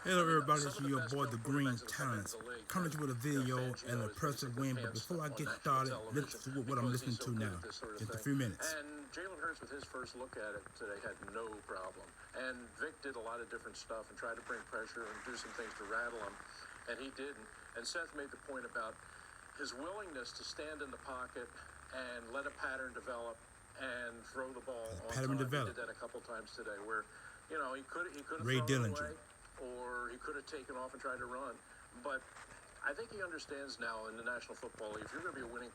Hello everybody, this is your boy the Green Talents, coming to you with a video and an impressive win. But before I get started, listen to what I'm listening to now. Just a few minutes. And Jalen Hurts, with his first look at it today, had no problem. And Vic did a lot of different stuff and tried to bring pressure and do some things to rattle him, and he didn't. And Seth made the point about his willingness to stand in the pocket and let a pattern develop and throw the ball on time. He did that a couple times today, where he could have thrown it away, or he could have taken off and tried to run. But I think he understands now in the National Football League, if you're going to be a winning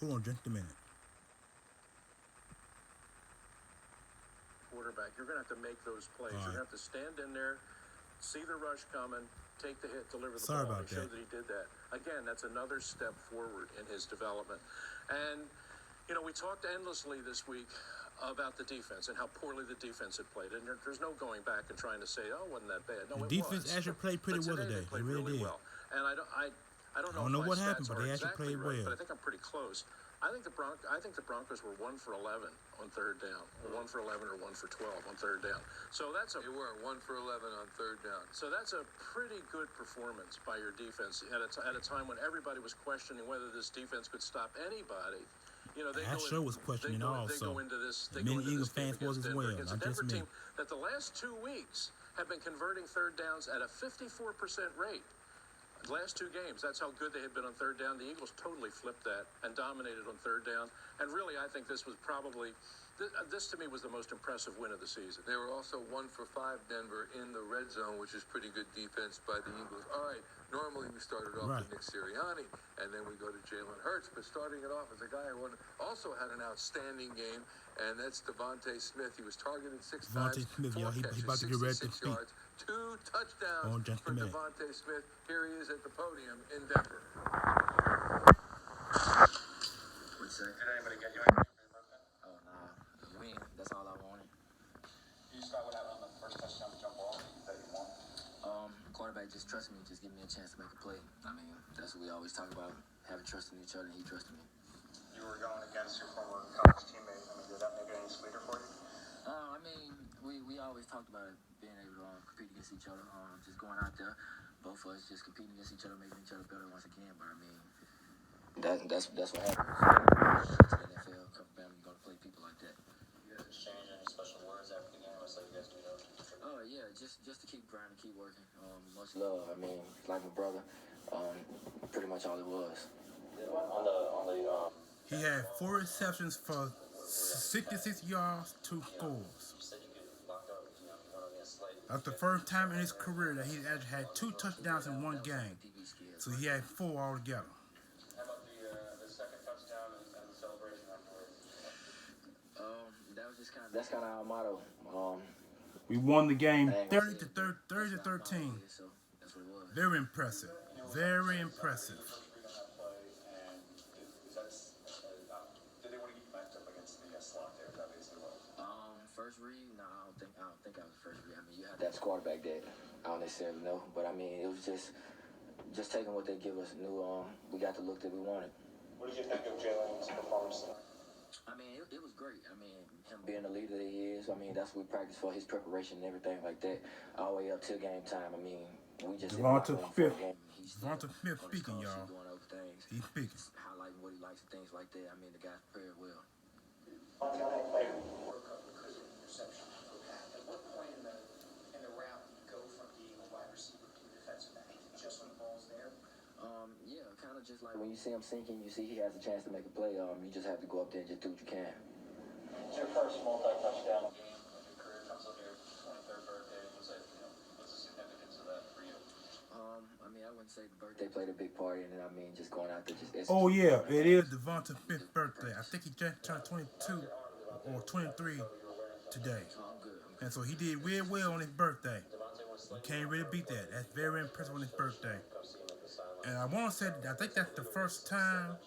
Hold on just a minute. quarterback, you're going to have to make those plays. You're going to have to stand in there, see the rush coming, take the hit, deliver the ball. He showed that he did that. Again, that's another step forward in his development. And, we talked endlessly this week about the defense and how poorly the defense had played. And there's no going back and trying to say, oh, it wasn't that bad. No, the defense actually played pretty well today. They really did. Well. And I don't know what happened, but they actually played well. But I think I'm pretty close. I think the Broncos were 1 for 11 on third down, or 1 for 11 or 1 for 12 on third down. So They were 1 for 11 on third down. So that's a pretty good performance by your defense at a time when everybody was questioning whether this defense could stop anybody. Was questioning also. Many Eagles fans was as well. It's a Denver team that the last 2 weeks have been converting third downs at a 54% rate. The last 2 games, that's how good they had been on third down. The Eagles totally flipped that and dominated on third down. And really, I think this was probably, this to me was the most impressive win of the season. They were also 1 for 5, Denver, in the red zone, which is pretty good defense by the Eagles. All right, normally we started off with Nick Sirianni, and then we go to Jalen Hurts. But starting it off as a guy who also had an outstanding game, and that's Devontae Smith. He was targeted 6 times, 4 catches, 66 yards, 2 touchdowns for Devontae Smith. Here he is at the podium in Denver. What'd you say? Did anybody get you anything for your birthday? Oh, nah. A win. That's all I wanted. You start with having the first touchdown jump ball that you want? Quarterback just trusted me, just give me a chance to make a play. I mean, that's what we always talk about, having trust in each other, and he trusted me. You were going against your former college teammate. Did that make it any sweeter for you? We always talked about being able to compete against each other, just going out there, both of us just competing against each other, making each other better once again. But I mean, that's what happens. To the NFL, come back, you're gonna play people like that. You guys exchange any special words after the game? I saw you guys do that. Oh yeah, just to keep grinding, keep working. Much love. I mean, like my brother. Pretty much all it was. He had 4 receptions for 66 yards, 2 scores. That's the first time in his career that he actually had 2 touchdowns in one game. So he had 4 altogether. How about the second touchdown and the celebration afterwards? That's kind of our motto. We won the game 30 to 13. So that's what it was. Very impressive. Very impressive. Did they want to get you matched up against the slot there? That basically was. First read? No, I don't think I was first read. I mean, you had that quarterback that I don't necessarily know, but I mean, it was just taking what they give us. We got the look that we wanted. What did you think of Jalen's performance tonight? I mean, it was great. I mean, him being the leader that he is, I mean, that's what we practice for, his preparation and everything like that, all the way up till game time. I mean, we just... Devontae Smith speaking, y'all. He's speaking. Highlighting what he likes and things like that. I mean, the guy's prepared well. At what point in the route do you go from being a wide receiver to a defensive back? Just when the ball's there? Yeah, kind of just like when you see him sinking, you see he has a chance to make a play. You just have to go up there and just do what you can. It's your first multi-touchdown game of your career. Comes up your 23rd birthday. What's the significance of that for you? I mean, I wouldn't say the birthday played a big part in it. I mean, just going out there, just execute. Oh yeah, it is Devontae's 5th birthday. I think he just turned 22 or 23 today. I'm good. And so he did real well on his birthday. You can't really beat that. That's very impressive on his birthday. And I want to say, I think that's the first time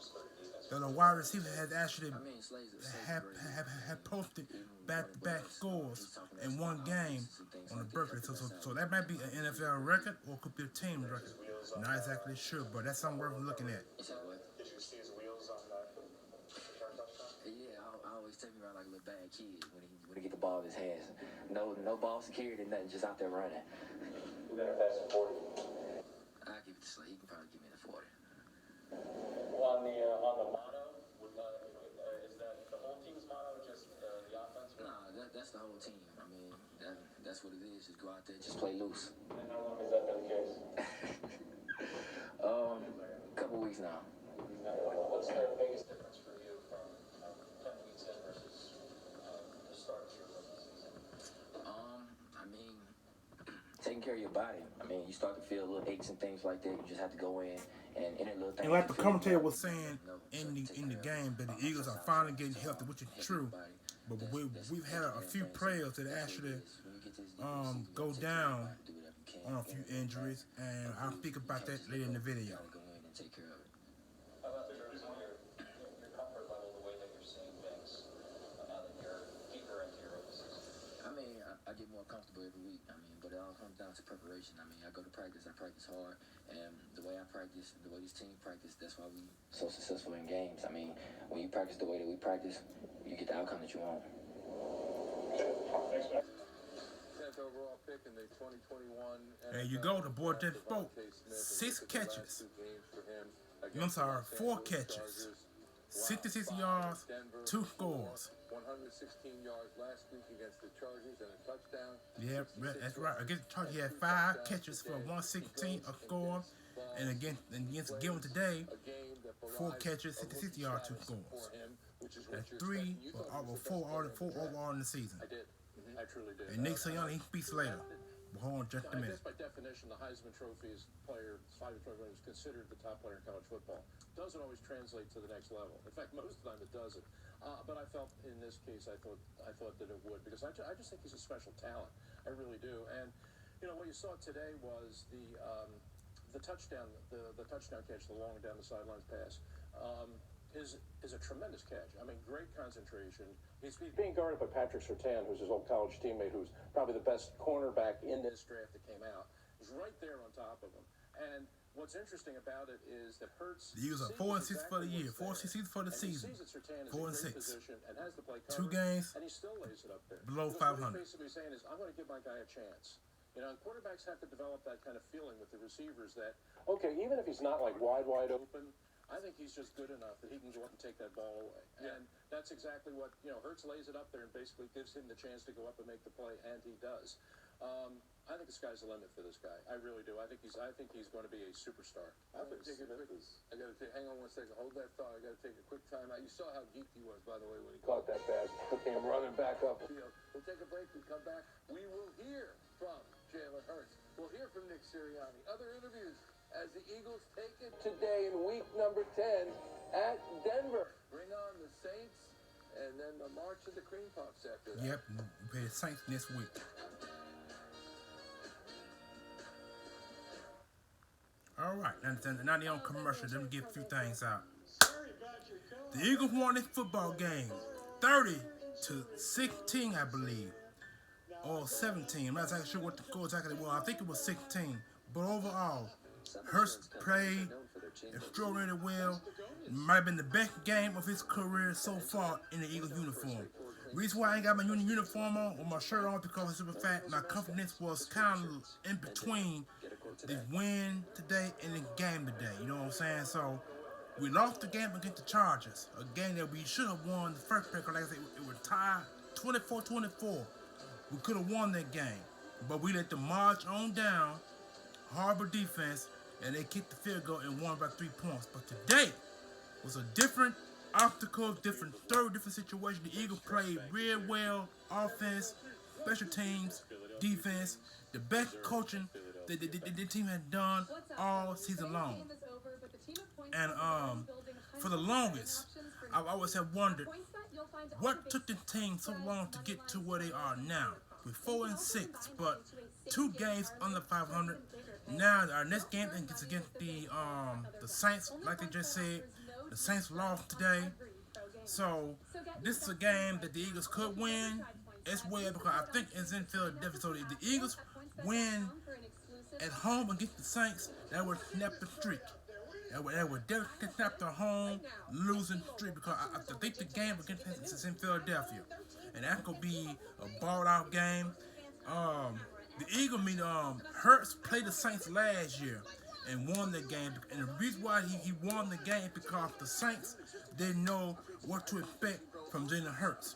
that a wide receiver has actually have posted back-to-back scores in one game on a birthday. So that might be an NFL record or it could be a team record. Not exactly sure, but that's something worth looking at. Did you see his wheels on that? Yeah, I always take me around like a little bad kid when he get the ball in his hands. No ball security, nothing, just out there running. Who got a pass at 40? I give it to Slay. He can probably give me the 40. On the motto, is that the whole team's motto, just the offense? Nah, that's the whole team. I mean, that's what it is. Just go out there, just play loose. And how long has that been the case? Couple weeks now. What's the biggest difference for you from 10 weeks in versus the start of your rookie season? I mean, taking care of your body. I mean, you start to feel little aches and things like that. You just have to go in and any little thing. And like the commentator was saying in the game, that the Eagles are finally getting healthy, which is true. But we've had a few players that actually go down on a few injuries, and I'll speak about that later in the video. Go in and take care of it. How about your comfort level, the way that you're seeing things now that you're deeper into your rookie season? I mean, I get more comfortable every week. I mean, but it all comes down to preparation. I mean, I go to practice, I practice hard, and the way I practice, the way this team practice, that's why we so successful in games. I mean, when you practice the way that we practice, you get the outcome that you want. Thanks, man. 10th overall pick in the 2021. There you go, the boy just spoke. 6 catches. I'm sorry, 4 catches. 66 yards, 2 scores. 116 yards last week against the Chargers and a touchdown. Yeah, that's right. Against the Chargers, he had 5 catches for 116, a score. And against Gilman today, 4 catches, 66 yards, 2 scores. That's 3 or 4 overall in the season. I did. I truly did. And Nick Sirianni, he speaks later. But hold on just a I minute. guess by definition, the Heisman Trophy is considered the top player in college football. Doesn't always translate to the next level. In fact, most of the time it doesn't. But I felt in this case, I thought that it would, because I just think he's a special talent. I really do. And you know what you saw today was the touchdown, the touchdown catch, the long down the sidelines pass. Is a tremendous catch. I mean, great concentration. He's being guarded by Patrick Surtain, who's his old college teammate, who's probably the best cornerback in this draft that came out. He's right there on top of him. And what's interesting about it is that Hurts. The Eagles are 4-6 for the year, 4-6 for the season. 4-6. 2 games and he still lays it up there. below Because 500. What he's basically saying is, I'm going to give my guy a chance. You know, quarterbacks have to develop that kind of feeling with the receivers that, okay, even if he's not like wide open, I think he's just good enough that he can go up and take that ball away. And that's exactly what, Hurts lays it up there and basically gives him the chance to go up and make the play, and he does. I think the sky's the limit for this guy. I really do. I think he's going to be a superstar. I got to hang on one second. Hold that thought. I got to take a quick time out. You saw how geeked he was, by the way, when he caught that pass. Came running back up the field. We'll take a break. We come back. We will hear from Jalen Hurts. We'll hear from Nick Sirianni. Other interviews as the Eagles take it today in week number 10 at Denver. Bring on the Saints and then the March of the Cream Puffs after that. Yep, we play the Saints this week. All right, now they're on commercial. Let me get a few things out. The Eagles won this football game 30-16, I believe, or 17. I'm not exactly sure what the score exactly was. I think it was 16. But overall, Hurts played extraordinarily well. Might have been the best game of his career so far in the Eagles uniform. Reason why I ain't got my uniform on or my shirt on because I'm super fat. My confidence was kind of in between the win today and the game today. You know what I'm saying? So we lost the game against the Chargers, a game that we should have won the first pick. Like I said, it was tied 24-24. We could have won that game, but we let them march on down. Horrible defense, and they kicked the field goal and won by 3 points. But today was a different obstacle, different situation. The Eagles played real well, offense, special teams, defense, the best coaching that the team had done all season long. And for the longest, I always have wondered what took the team so long to get to where they are now. We're 4-6, but 2 games under 500. Now our next game is against the Saints, like I just said. The Saints lost today, so this is a game that the Eagles could win as well because I think it's in Philadelphia. So if the Eagles win at home against the Saints, that would snap the streak. They would definitely snap the home losing streak because I think the game against is in Philadelphia, and that could be a balled out game. The Eagle Hurts played the Saints last year and won the game, and the reason why he won the game because the Saints didn't know what to expect from Jalen Hurts.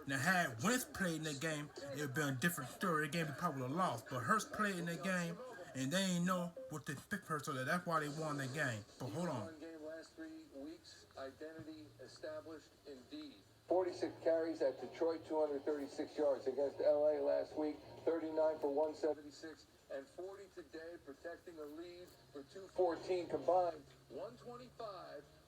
Now, had Wentz played in that game, it would have been a different story. The game would probably have lost. But Hurts played in that game, and they didn't know what to expect Hurts, so that's why they won that game. But hold on. One game last 3 weeks, identity established indeed. 46 carries at Detroit, 236 yards against LA last week, 39 for 176, and 40 today, protecting a lead for 214 combined, 125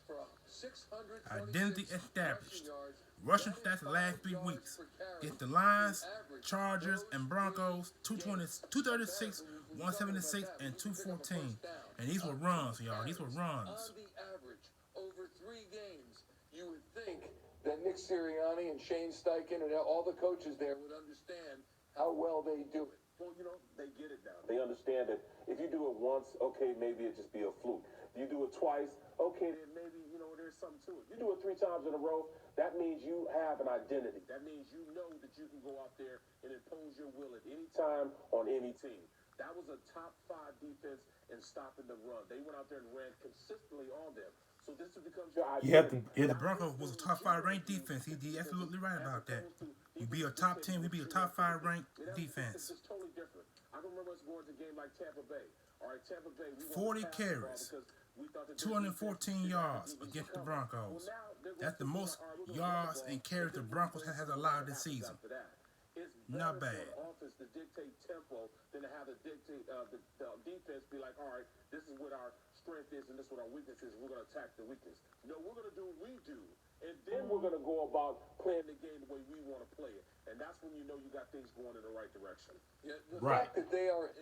for 626 Identity established. yards. Rushing stats the last 3 weeks. Get the Lions, Chargers, and Broncos 236, 176, and 214. And these were runs, y'all. These were runs. On the average, over 3 games, you would think that Nick Sirianni and Shane Steichen and all the coaches there would understand how well they do it. Well, they get it now. They understand that if you do it once, okay, maybe it just be a fluke. If you do it twice, okay, then maybe, there's something to it. You do it 3 times in a row, that means you have an identity. That means you know that you can go out there and impose your will at any time on any team. That was a top 5 defense in stopping the run. They went out there and ran consistently on them. So this becomes your identity. The Broncos was a top 5 ranked defense. He's absolutely right about that. You be a top 10, we be a top 5 ranked defense. It's totally different. I can remember us going to a game like Tampa Bay. All right, Tampa Bay. 40 carries, 214 yards against the Broncos. That's the most yards and carries the Broncos has allowed this season. Not bad. Offense to dictate tempo than to have the defense be like, all right, this is what our strength is and this is what our weakness is. We're going to attack the weakness. No, we're going to do what we do, and then we're going to go about playing the game the way we want to play it. And that's when you know you got things going in the right direction. Yeah, the Right. fact that they are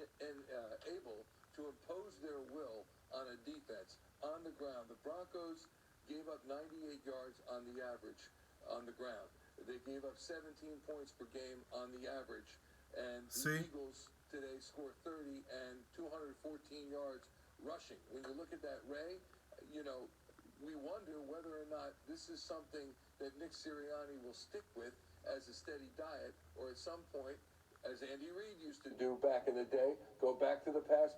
able to impose their will on a defense on the ground. The Broncos gave up 98 yards on the average on the ground. They gave up 17 points per game on the average. And the Eagles today scored 30 and 214 yards rushing. When you look at that, Ray, we wonder whether or not this is something that Nick Sirianni will stick with as a steady diet, or at some point, as Andy Reid used to do back in the day, go back to the pass.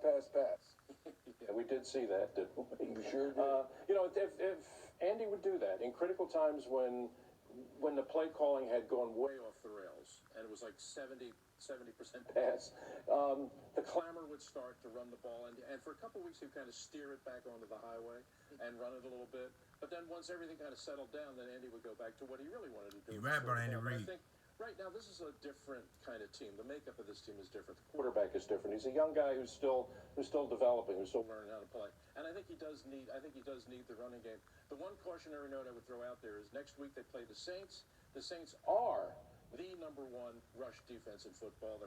Yeah, we did see that, didn't we? You sure did. If Andy would do that in critical times when the play calling had gone way Way off the rails, and it was like 70% past, the clamor would start to run the ball, and for a couple of weeks he'd kind of steer it back onto the highway and run it a little bit. But then once everything kind of settled down, then Andy would go back to what he really wanted to do. You're right about Andy Reid. I think right now this is a different kind of team. The makeup of this team is different. The quarterback is different. He's a young guy who's still developing, who's still learning how to play, and I think he does need the running game. The one cautionary note I would throw out there is next week they play the Saints. The Saints are the number 1 rush defense in football.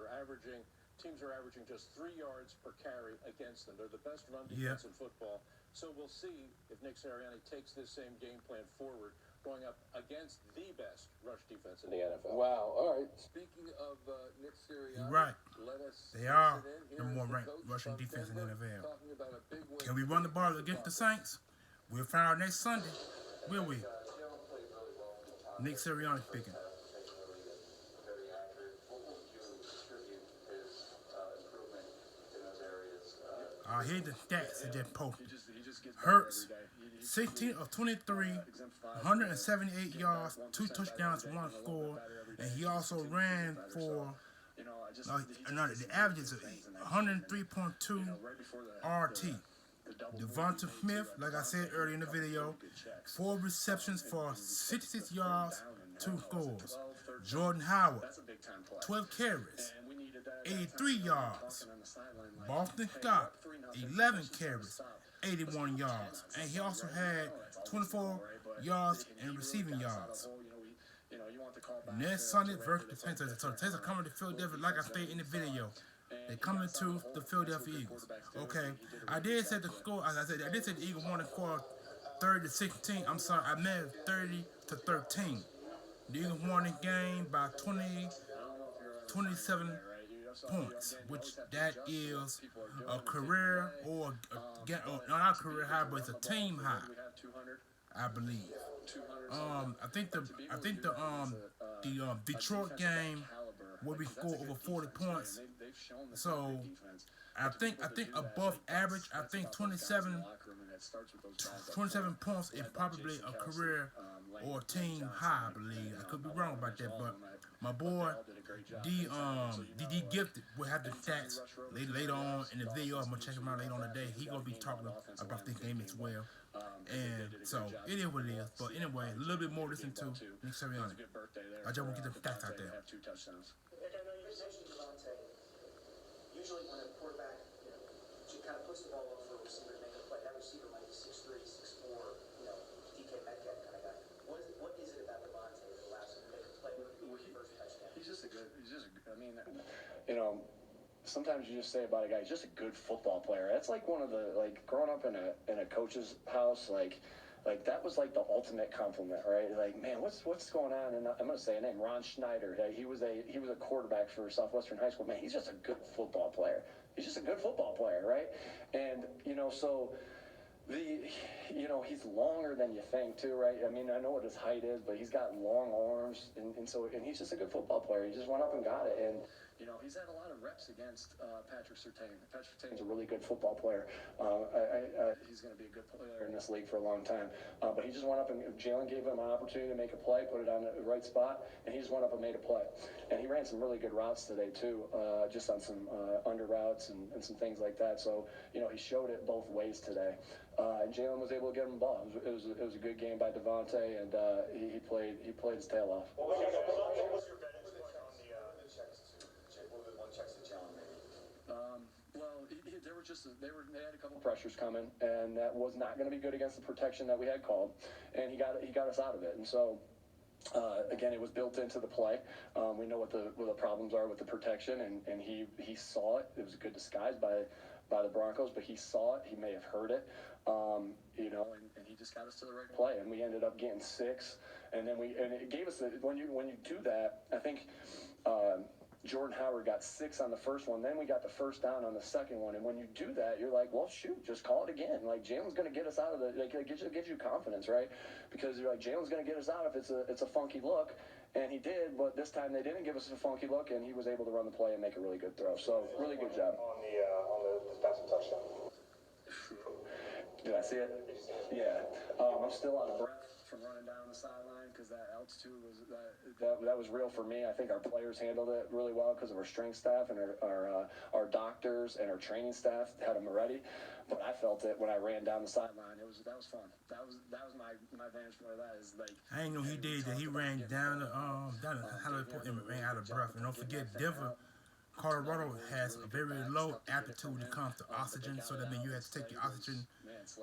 Teams are averaging just 3 yards per carry against them. They're the best run defense in football. So we'll see if Nick Sirianni takes this same game plan forward, going up against the best rush defense in the NFL. Wow. All right. Speaking of Nick Sirianni, Right. let us They are listen in. the Here more is the ranked coach rushing from defense in the Denver NFL. talking about a big win. Can we run the ball against the Saints? We'll find out next Sunday. Will we? Nick Sirianni speaking. Here's the stats that just posted. Hurts, 16 of 23, 178 yards, 2 touchdowns, 1 score, and he also ran for the average is 103.2 RT. Devonta Smith, like I said earlier in the video, 4 receptions for 66 yards, 2 scores. Jordan Howard, 12 carries, 83 yards. Boston Scott, 11 carries, 81 yards. And he also had 24 yards in receiving yards. Next Sunday versus the Saints. So the Saints are coming to Philadelphia, like I stated in the video. They're coming to the Philadelphia Eagles. Okay, I did say the score. As I said, I did say the Eagles won the score 30-16. I'm sorry, I meant 30-13. The Eagles won the game by 27 points, which that is a career or not a career high, but it's a team high, I believe. I think the Detroit game where we scored over 40 points. So I think above average. I think 27 points is probably a career or a team high, I believe. I could be wrong about that, but my boy D Gifted will have the stats later on in the video. I'm gonna check him out later on today. He gonna be talking about this game as well. And so it is what it is. But anyway, a little bit more to listen to Nick Sirianni. I just want to get the stats out there. Nick, I know you mentioned Devontae. Usually when a quarterback, kind of puts the ball up for a receiver to make a play, that receiver might be 6'3", 6'4", DK Metcalf kind of guy. What is it about Devontae that allows him to make a play with the first touchdown? Sometimes you just say about a guy, he's just a good football player. That's like one of the, growing up in a coach's house, that was like the ultimate compliment, right? Like, man, what's going on? And I'm gonna say a name, Ron Schneider. He was a quarterback for Southwestern High School. Man, he's just a good football player. He's just a good football player, right? And so he's longer than you think too, right? I mean, I know what his height is, but he's got long arms, and he's just a good football player. He just went up and got it, and he's had a lot of reps against Patrick Surtain. Patrick Surtain's a really good football player. He's going to be a good player in this league for a long time. But he just went up and Jalen gave him an opportunity to make a play, put it on the right spot, and he just went up and made a play. And he ran some really good routes today too, just on some under routes and some things like that. So he showed it both ways today. And Jalen was able to get him the ball. It was a good game by Devontae, and he played his tail off. What was your vantage point on the checks to one checks to Jalen maybe? They had a couple pressures coming, and that was not going to be good against the protection that we had called, and he got us out of it. And so again, it was built into the play. We know what the problems are with the protection, and he saw it. It was a good disguise by the Broncos, but he saw it. He may have heard it, and he just got us to the right play, and we ended up getting 6. And then it gave us when you do that, I think Jordan Howard got 6 on the first one. Then we got the first down on the second one. And when you do that, you're like, well, shoot, just call it again. Like, Jalen's going to get us out of the. Like, it gives you confidence, right? Because you're like, Jalen's going to get us out if it's a funky look. And he did, but this time they didn't give us a funky look, and he was able to run the play and make a really good throw. So, really good job. On the passing touchdown. Did I see it? Yeah. I'm still out of breath from running down the sideline because that altitude was real for me. I think our players handled it really well because of our strength staff and our doctors and our training staff had them ready. But I felt it when I ran down the sideline. That was fun. That was my vantage point of that is like. I ain't know he did that. He ran down the Hollywood and ran out of breath. And don't forget, Denver, Colorado has a very low altitude when it comes to oxygen. So that means you have to take your oxygen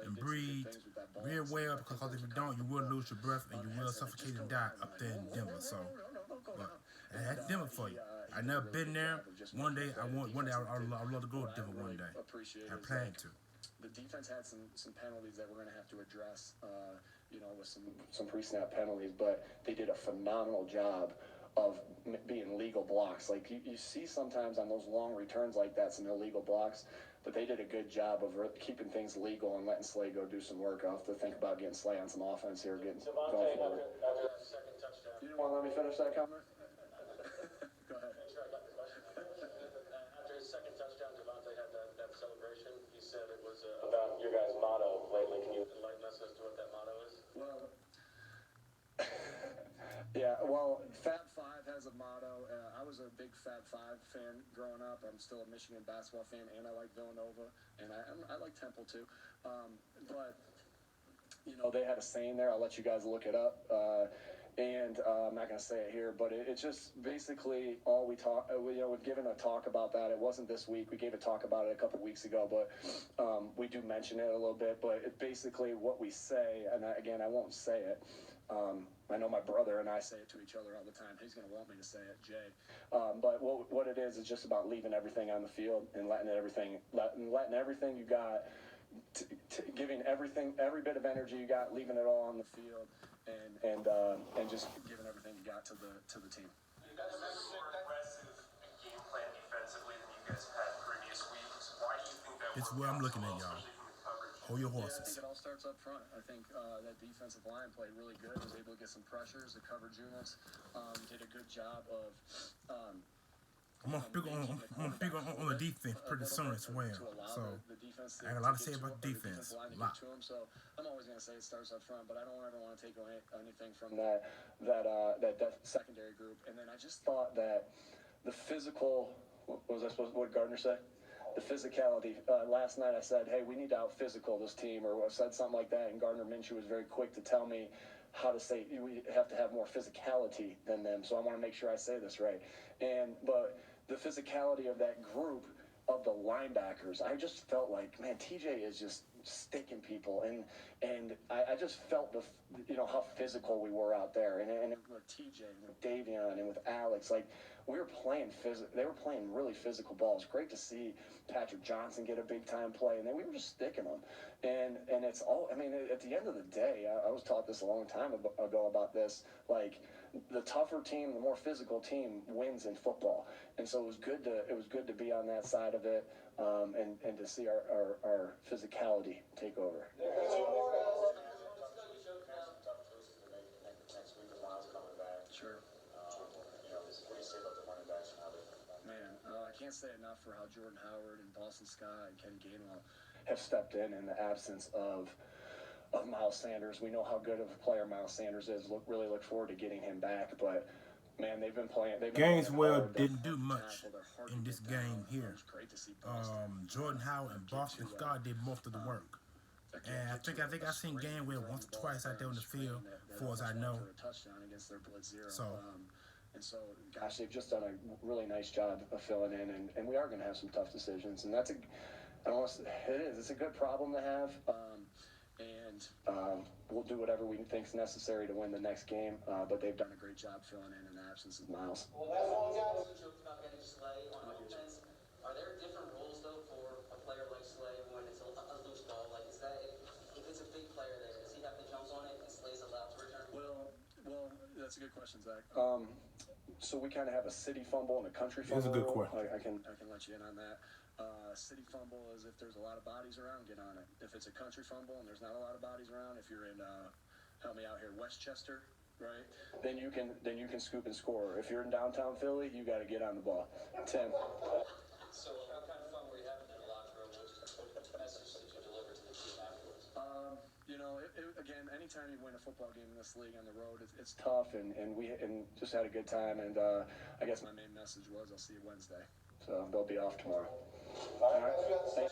and breathe real well, because if you don't, you will lose your breath and you will suffocate and die up there in Denver. So, but that's Denver for you. I never been there. One day I would love to go to Denver one day. I plan to. The defense had some penalties that we're going to have to address, with some pre-snap penalties, but they did a phenomenal job of being legal blocks. Like you see sometimes on those long returns like that, some illegal blocks, but they did a good job of keeping things legal and letting Slay go do some work. I'll have to think about getting Slay on some offense here. Going Devontae, forward. after that second touchdown. You didn't want to let me finish that comment? Go ahead. Make sure I got the question. After his second touchdown, Devontae had that celebration. He said it was About your guys' motto lately. Can you enlighten us as to what that motto is? Well, yeah, Fab Five has a motto. I was a big Fab Five fan growing up. I'm still a Michigan basketball fan, and I like Villanova, and I like Temple too. But they had a saying there. I'll let you guys look it up. And I'm not going to say it here, but it's just basically all we talk. We've given a talk about that. It wasn't this week. We gave a talk about it a couple weeks ago, but we do mention it a little bit. But it's basically what we say, and I won't say it. I know my brother and I say it to each other all the time. He's going to want me to say it, Jay. But what it is just about leaving everything on the field and letting everything you got, giving everything, every bit of energy you got, leaving it all on the field, and just giving everything you got to the team. You guys are more aggressive game plan defensively. This is where I'm looking at, y'all. Hold your Yeah, I horses. think it all starts up front. I think that defensive line played really good. Was able to get some pressures. The coverage units did a good job of. I'm gonna speak on the defense pretty soon as well. So I got a lot to say about the defense. A lot. So I'm always gonna say it starts up front, but I don't ever want to take away anything from that secondary group. And then I just thought that the physical. What was I supposed? What did Gardner say? The physicality. Last night I said, hey, we need to out physical this team, or I said something like that, and Gardner Minshew was very quick to tell me how to say we have to have more physicality than them. So I want to make sure I say this right. But the physicality of that group of the linebackers, I just felt like, man, TJ is just sticking people, and I just felt how physical we were out there, and with TJ, and with Davion, and with Alex, like we were playing they were playing really physical balls. Great to see Patrick Johnson get a big time play, and then we were just sticking them, and it's all. I mean, at the end of the day, I was taught this a long time ago about this, like. The tougher team, the more physical team wins in football, and so it was good to be on that side of it, and to see our physicality take over. Sure. Man, I can't say enough for how Jordan Howard and Boston Scott and Ken Gainwell have stepped in the absence of Miles Sanders. We know how good of a player Miles Sanders is. Really look forward to getting him back. But man, they've been playing. Gaineswell didn't do much in this game here. Jordan Howard and Boston Scott did most of the work. And I think I seen Gainwell once or twice out there on the field, as far as I know. So, gosh, they've just done a really nice job of filling in, and we are going to have some tough decisions, and it's a good problem to have. We'll do whatever we think is necessary to win the next game, but they've done a great job filling in the absence of Miles. Well, that's one guy that joked about getting Slay on offense. Are there different rules, though, for a player like Slay when it's a loose ball? Like, is that, if it's a big player there, does he have to jump on it and Slay's allowed to return? Well, that's a good question, Zach. So we kind of have a city fumble and a country fumble. That's a good question. I can let you in on that. City fumble is if there's a lot of bodies around, get on it. If it's a country fumble and there's not a lot of bodies around, if you're in, help me out here, Westchester, right? Then you can scoop and score. If you're in downtown Philly, you got to get on the ball. Tim. So what kind of fun were you having in the locker room? What message did you deliver to the team afterwards? Again, anytime you win a football game in this league on the road, it's tough, and we just had a good time. And I guess my main message was, I'll see you Wednesday. So they'll be off tomorrow. All right. Thanks.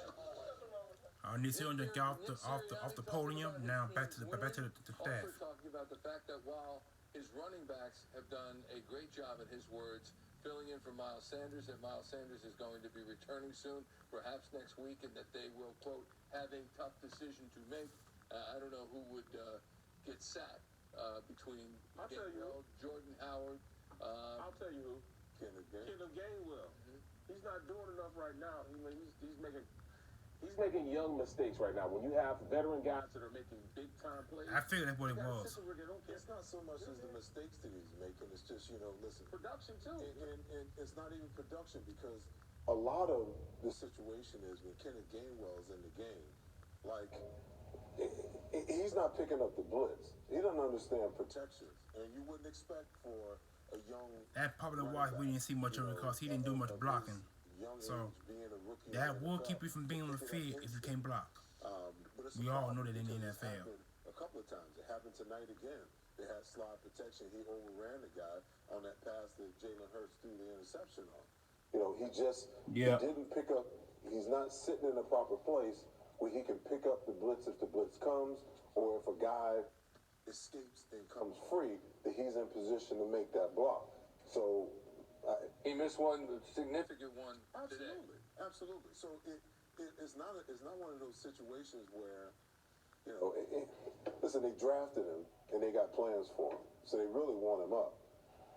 New Zealand got off the podium. Now back to the staff. Also talking about the fact that while his running backs have done a great job, in his words, filling in for Miles Sanders, that Miles Sanders is going to be returning soon, perhaps next week, and that they will, quote, have a tough decision to make. I don't know who would get sacked between Jordan Howard. I'll tell you who. Kenneth Gainwell. Mm-hmm. He's not doing enough right now. He's making young mistakes right now. When you have veteran guys that are making big time plays, I figured that's what it was. It's not so much as the mistakes that he's making. It's just, listen. Production too. And it's not even production, because a lot of the situation is when Kenneth Gainwell is in the game, like, he's not picking up the blitz. He doesn't understand protection. And you wouldn't expect for a young... That probably why we didn't see much of it, because he didn't do much blocking. So that will keep you from being on the field if you can't block. We all know that in the NFL. A couple of times. It happened tonight again. They had slide protection. He overran the guy on that pass that Jalen Hurts threw the interception on. He didn't pick up. He's not sitting in the proper place where he can pick up the blitz if the blitz comes, or if a guy escapes and comes free, that he's in position to make that block. So he missed one significant one today. Absolutely. So it's not one of those situations where, listen, they drafted him and they got plans for him, so they really want him up.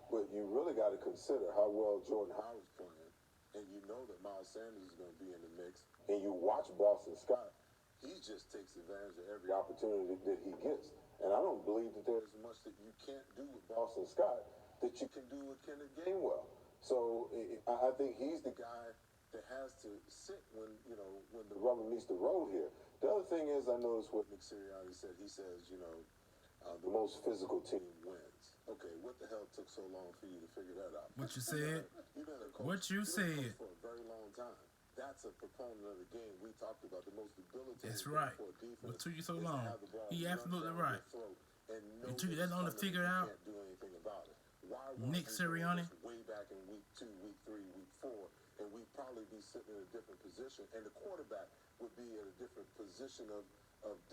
But you really got to consider how well Jordan Howard's playing, and you know that Miles Sanders is going to be in the mix. And you watch Boston Scott, he just takes advantage of every opportunity that he gets. And I don't believe that there's much that you can't do with Boston Scott that you can do with Kenneth Gainwell. So I think he's the guy that has has to sit when the rubber meets the road here. The other thing is, I noticed what Nick Sirianni said. He says, the most physical team wins. Okay, what the hell took so long for you to figure that out? What you said? You've been a coach. What you said? For a very long time. That's a proponent of the game. We talked about the most debilitating. That's right. For a defense. What took you so long? He absolutely right. It took you that long to figure it out. Can't do anything about it. Why Nick Sirianni? Way back in week 2, week 3, week 4, and we'd probably be sitting in a different position, and the quarterback would be in a different position of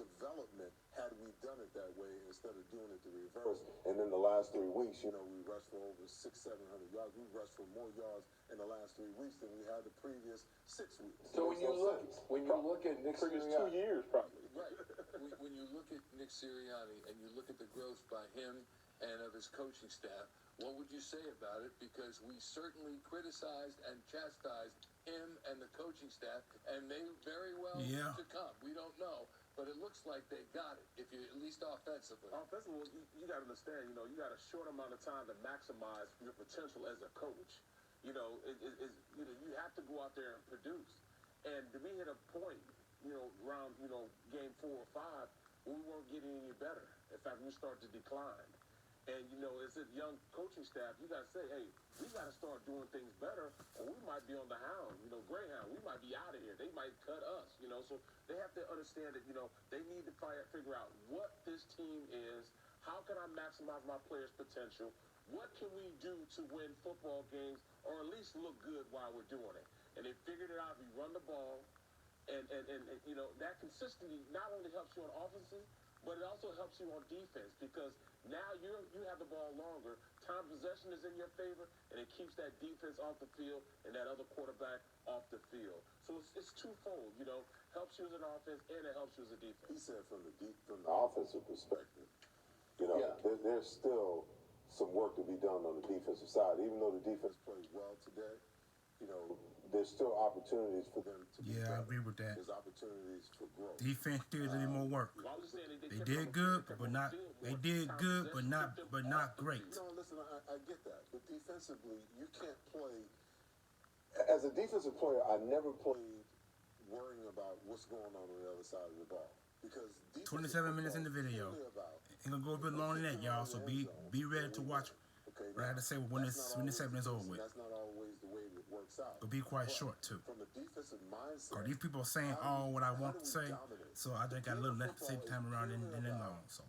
development had we done it that way instead of doing it the reverse. And in the last 3 weeks, we rushed for over 600-700 yards. We rushed for more yards in the last 3 weeks than we had the previous 6 weeks. So when you look at Nick Sirianni, 2 years probably. right? When you look at Nick Sirianni and you look at the growth by him and of his coaching staff, what would you say about it? Because we certainly criticized and chastised him and the coaching staff, and may very well to come. We don't know. But it looks like they got it, if you at least offensively. Offensively, you got to understand, you got a short amount of time to maximize your potential as a coach. You have to go out there and produce. And we hit a point, around, game 4 or 5, where we weren't getting any better. In fact, we started to decline. And, as a young coaching staff, you got to say, hey, we got to start doing things better, or we might be on the hound, Greyhound. We might be out of here. They might cut us, So they have to understand that, they need to figure out what this team is. How can I maximize my players' potential? What can we do to win football games, or at least look good while we're doing it? And they figured it out. We run the ball, and that consistency not only helps you on offense, but it also helps you on defense, because now you have the ball longer. Time possession is in your favor, and it keeps that defense off the field and that other quarterback off the field. So it's twofold, helps you as an offense and it helps you as a defense. He said from the offensive perspective, there's still some work to be done on the defensive side. Even though the defense plays well today, there's still opportunities for them to be better. I agree with that. There's opportunities for growth. Defense still need more work. They did good, but not great. Listen, I get that. But defensively, you can't play. As a defensive player, I never played worrying about what's going on the other side of the ball. Because 27 minutes in the video. It's going to go a bit longer than that, y'all, so be ready to watch. What I had to say when this segment is over with. That's not always the way it works out. It'll be quite short, too. From a defensive mindset, because these people are saying all what I want to say, so I just got a little less to say time around in long. So,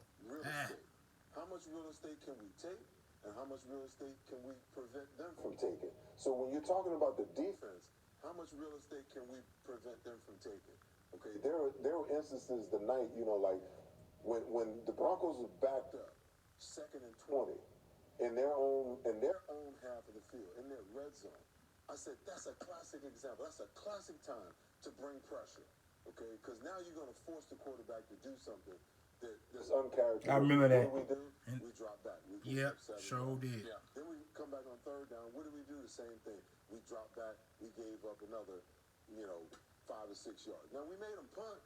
how much real estate can we take, and how much real estate can we prevent them from taking? So when you're talking about the defense, how much real estate can we prevent them from taking? Okay, there were instances tonight, like when the Broncos were backed up, 2nd and 20. In their own half of the field, in their red zone. I said, that's a classic example. That's a classic time to bring pressure, okay? Because now you're going to force the quarterback to do something that's uncharacteristic. I remember that. What do we do? We drop back. Yep, sure did. Yeah. Then we come back on 3rd down. What do? The same thing. We drop back. We gave up another, 5 or 6 yards. Now, we made them punt,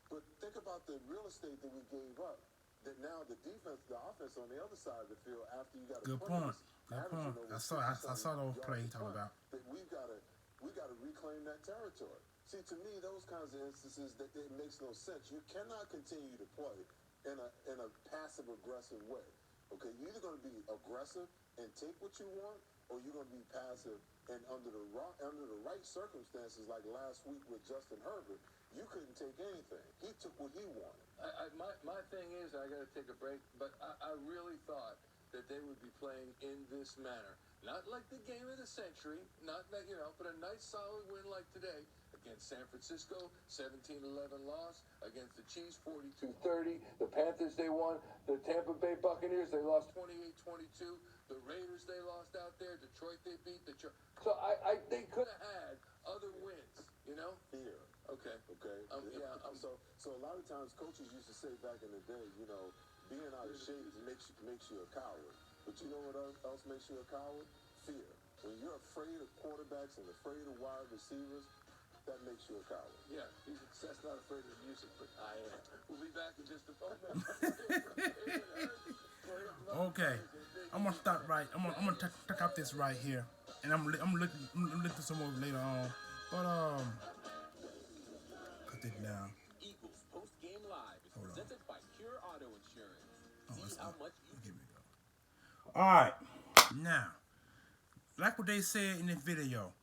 but think about the real estate that we gave up. That now the offense on the other side of the field, after you got a good point. I saw those plays you talking about. That we gotta reclaim that territory. See, to me, those kinds of instances that it makes no sense. You cannot continue to play in a passive aggressive way. Okay, you're either going to be aggressive and take what you want, or you're going to be passive and under the right circumstances, like last week with Justin Herbert, you couldn't take anything. He took what he wanted. My thing is, I got to take a break, but I really thought that they would be playing in this manner. Not like the game of the century, not that, but a nice solid win like today against San Francisco, 17-11 loss, against the Chiefs, 42-30. The Panthers, they won. The Tampa Bay Buccaneers, they lost 28-22. The Raiders, they lost out there. Detroit, they beat Detroit. So they could have had other wins, Fear. Okay. So a lot of times coaches used to say back in the day, being out of shape makes you a coward. But you know what else makes you a coward? Fear. When you're afraid of quarterbacks and afraid of wide receivers, that makes you a coward. Yeah, that's not afraid of music, but I am. We'll be back in just a moment. Okay, I'm gonna stop right. I'm gonna take out this right here, and I'm gonna look through some more later on. But cut it down. Eagles Post Game Live is Hold on. presented by Pure Auto Insurance. See how much you Here we go. All right, now, like what they said in this video,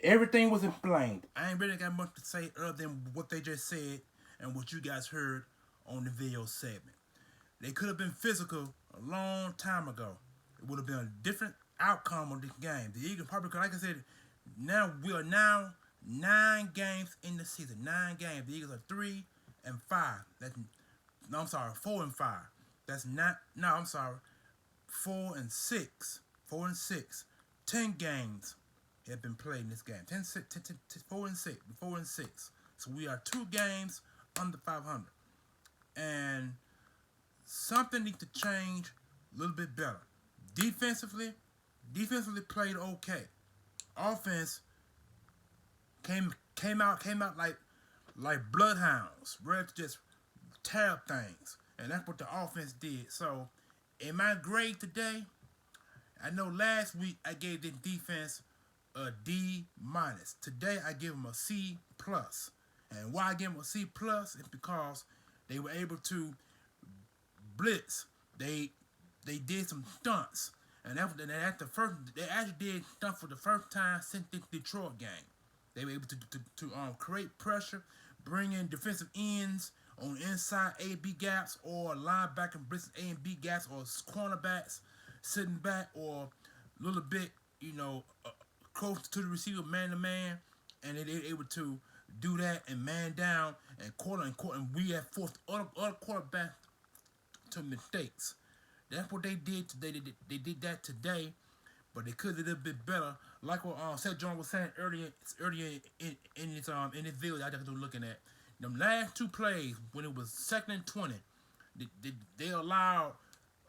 everything was explained. I ain't really got much to say other than what they just said and what you guys heard on the video segment. They could have been physical a long time ago. It would have been a different outcome of this game. The Eagles probably, like I said, now we are now 9 games in the season. 9 games. The Eagles are 3-5. That's no, I'm sorry, 4-5. That's not. No, I'm sorry, 4-6. 4-6. 10 games have been played in this game. 4-6. 4-6. So we are 2 games under 500. And something needs to change a little bit better. Defensively played okay. Offense came out like bloodhounds, ready to just tear up things, and that's what the offense did. So, in my grade today, I know last week I gave the defense a D-. Today I give them a C+. And why I give them a C+ is because they were able to blitz. They did some stunts, and that's the first. They actually did stunts for the first time since the Detroit game. They were able to create pressure, bring in defensive ends on inside A/B gaps, or linebacker blitzing A and B gaps, or cornerbacks sitting back, or a little bit, close to the receiver, man to man, and they were able to do that and man down and and we have forced other quarterbacks to mistakes. That's what they did today. They did that today, but they could have did a bit better. Like what Seth Jones was saying earlier in this video that I just was looking at. Them last 2 plays when it was 2nd and 20, they allowed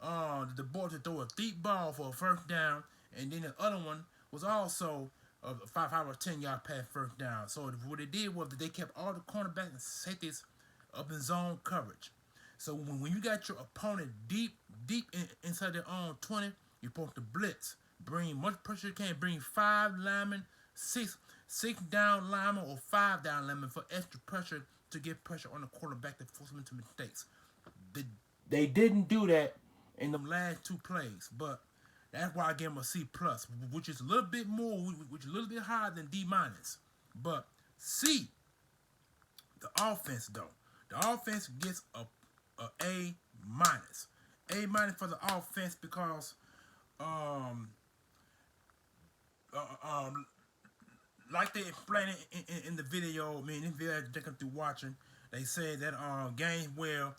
the boys to throw a deep ball for a first down, and then the other one was also a 5 or 10 yard pass first down. So what they did was that they kept all the cornerbacks and safeties up in zone coverage. So when you got your opponent deep inside their own 20, you're supposed to blitz. Bring much pressure you can. Bring 5 linemen, 6 down linemen, or 5 down linemen for extra pressure to get pressure on the quarterback to force them into mistakes. They didn't do that in the last 2 plays, but that's why I gave them a C+, which is a little bit more, which is a little bit higher than D-. But C, the offense though. The offense gets a A-. A- for the offense because like they explained it in the video, this video they come through watching, they said that Gainwell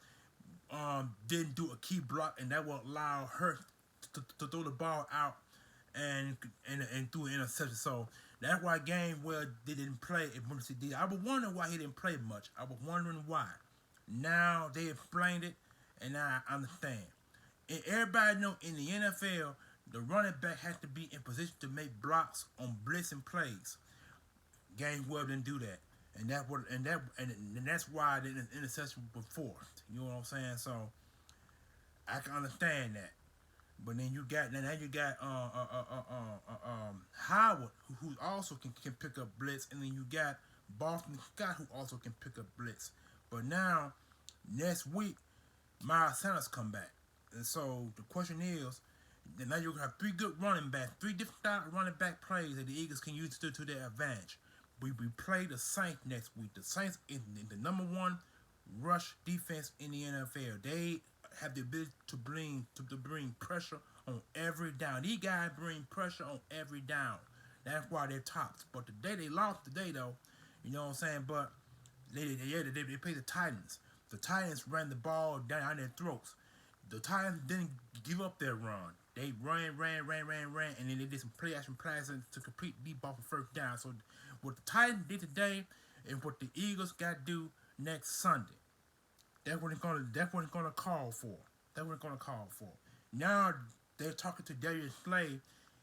didn't do a key block, and that will allow her to throw the ball out and threw an interception. So that's why Gainwell didn't play as much as he did. I was wondering why he didn't play much. I was wondering why. Now they explained it, and now I understand. And everybody know in the NFL, the running back has to be in position to make blocks on blitzing plays. Gainwell didn't do that, and that's why the interception was forced. You know what I'm saying? So I can understand that. But then you got Howard, who also can pick up blitz, and then you got Boston Scott, who also can pick up blitz. But now next week, Miles Sanders come back, and so the question is, now you're gonna have 3 good running backs, 3 different style running back plays that the Eagles can use to their advantage. We play the Saints next week. The Saints is the number 1 rush defense in the NFL. They have the ability to bring pressure on every down. These guys bring pressure on every down. That's why they're tops. But today they lost today though. You know what I'm saying? But they played the Titans. The Titans ran the ball down their throats. The Titans didn't give up their run. They ran, and then they did some play action passes to complete deep ball for first down. So what the Titans did today and what the Eagles got to do next Sunday. That's what it's gonna call for. That's what it's gonna call for. Now they're talking to Darius Slay.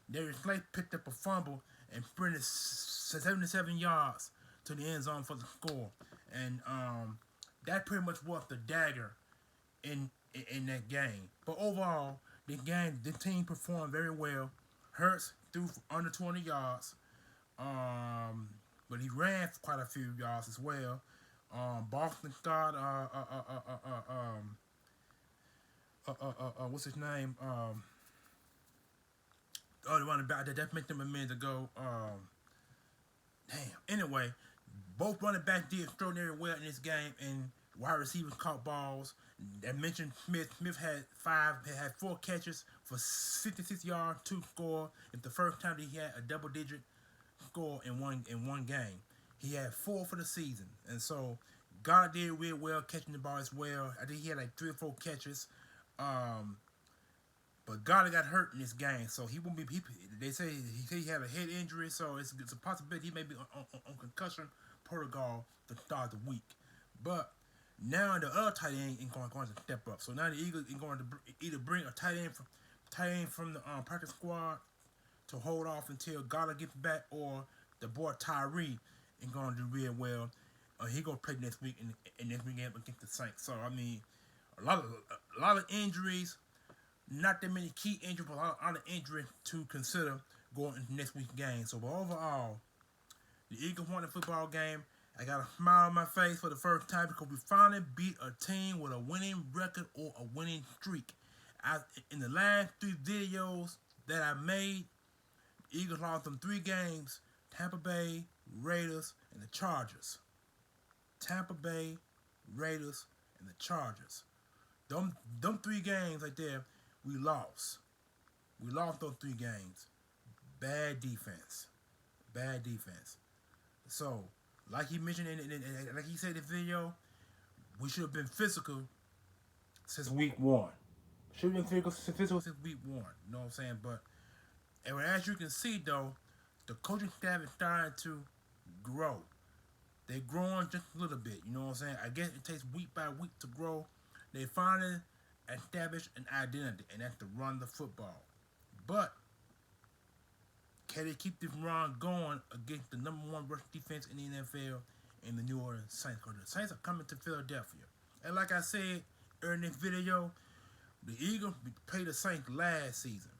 Darius Slay picked up a fumble and sprinted 77 yards to the end zone for the score. And that pretty much was the dagger in that game. But overall, the team performed very well. Hurts threw for under 20 yards. But he ran for quite a few yards as well. Boston got what's his name? The running back that mentioned him a minute ago. Damn. Anyway, both running backs did extraordinarily well in this game, and wide receivers caught balls. I mentioned Smith. Smith had four catches for 66 yards, 2 score. It's the first time that he had a double-digit score in one game. He had 4 for the season, and so Goddard did real well catching the ball as well. I think he had like 3 or 4 catches. But Goddard got hurt in this game, so he won't be. They say he had a head injury, so it's a possibility he may be on concussion protocol to start the week. But now the other tight end is going to step up. So now the Eagles are going to either bring a tight end from the practice squad to hold off until Goddard gets back, or the boy Tyree is going to do real well. He going to play next week in this game against the Saints. So I mean, a lot of injuries. Not that many key injuries, but a lot of injuries to consider going into next week's game. So, but overall, the Eagles won the football game. I got a smile on my face for the first time because we finally beat a team with a winning record or a winning streak. In the last 3 videos that I made, the Eagles lost them 3 games: Tampa Bay, Raiders, and the Chargers. Tampa Bay, Raiders, and the Chargers. Them 3 games right there, we lost. We lost those 3 games. Bad defense. Bad defense. So, like he mentioned, like he said in the video, we should have been physical since week 1. Should have been physical since week 1. You know what I'm saying? But, and as you can see, though, the coaching staff is starting to grow. They're growing just a little bit. You know what I'm saying? I guess it takes week by week to grow. They finally establish an identity, and that's to run the football. But can they keep this run going against the number 1 rush defense in the NFL and the New Orleans Saints? Because the Saints are coming to Philadelphia. And like I said earlier in this video, the Eagles played the Saints last season,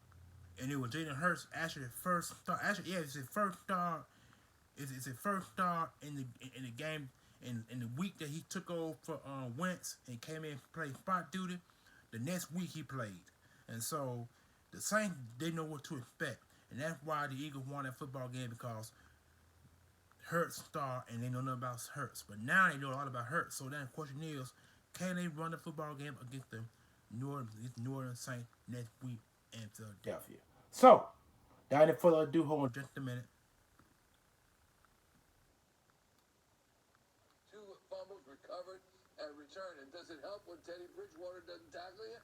and it was Jalen Hurts actually first start. Actually, yeah, it's his first start. It's his first start in the game in the week that he took over for Wentz and came in and played spot duty. The next week he played. And so the Saints, they know what to expect. And that's why the Eagles won that football game, because Hurts started and they know nothing about Hurts. But now they know a lot about Hurts. So then the question is, can they run the football game against the New Orleans Saints next week in Philadelphia? So, without any further ado, hold on just a minute. 2 fumbles recovered and returned. And does it help when Teddy Bridgewater doesn't tackle you?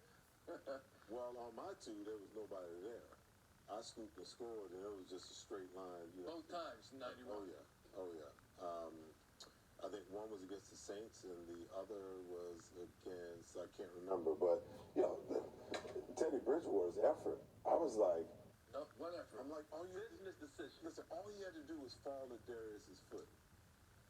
Well, on my 2, there was nobody there. I scooped and scored, and it was just a straight line. Both times, 91. Oh, yeah. I think one was against the Saints, and the other was against, I can't remember. But, Teddy Bridgewater's effort, I was like, what effort? I'm like, Business decision. listen, all he had to do was fall at Darius's foot.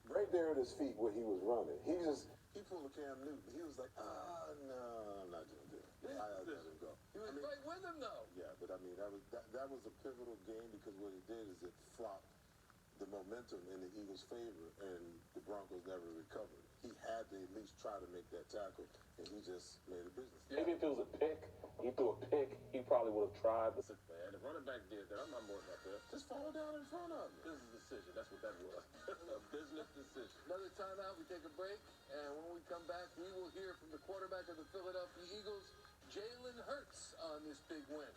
Right there at his feet where he was running. He pulled a Cam Newton. He was like, no, I'm not going to do it. I let him go. He was right with him, though. Yeah, but I mean, that was a pivotal game, because what it did is it flopped the momentum in the Eagles' favor, and the Broncos never recovered. He had to at least try to make that tackle, and he just made a business. Maybe if it was a pick, he threw a pick, he probably would have tried. But Man, the running back did that. I'm not more about that. Just fall down in front of him. Business decision. That's what that was. A business decision. Another timeout. We take a break. And when we come back, we will hear from the quarterback of the Philadelphia Eagles, Jalen Hurts, on this big win.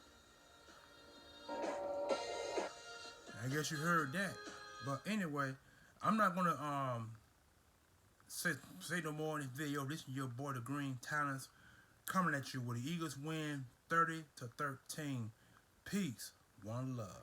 I guess you heard that. But anyway, I'm not going to say no more in this video. This is your boy, the Green Talents, coming at you with the Eagles win 30-13. Peace. One love.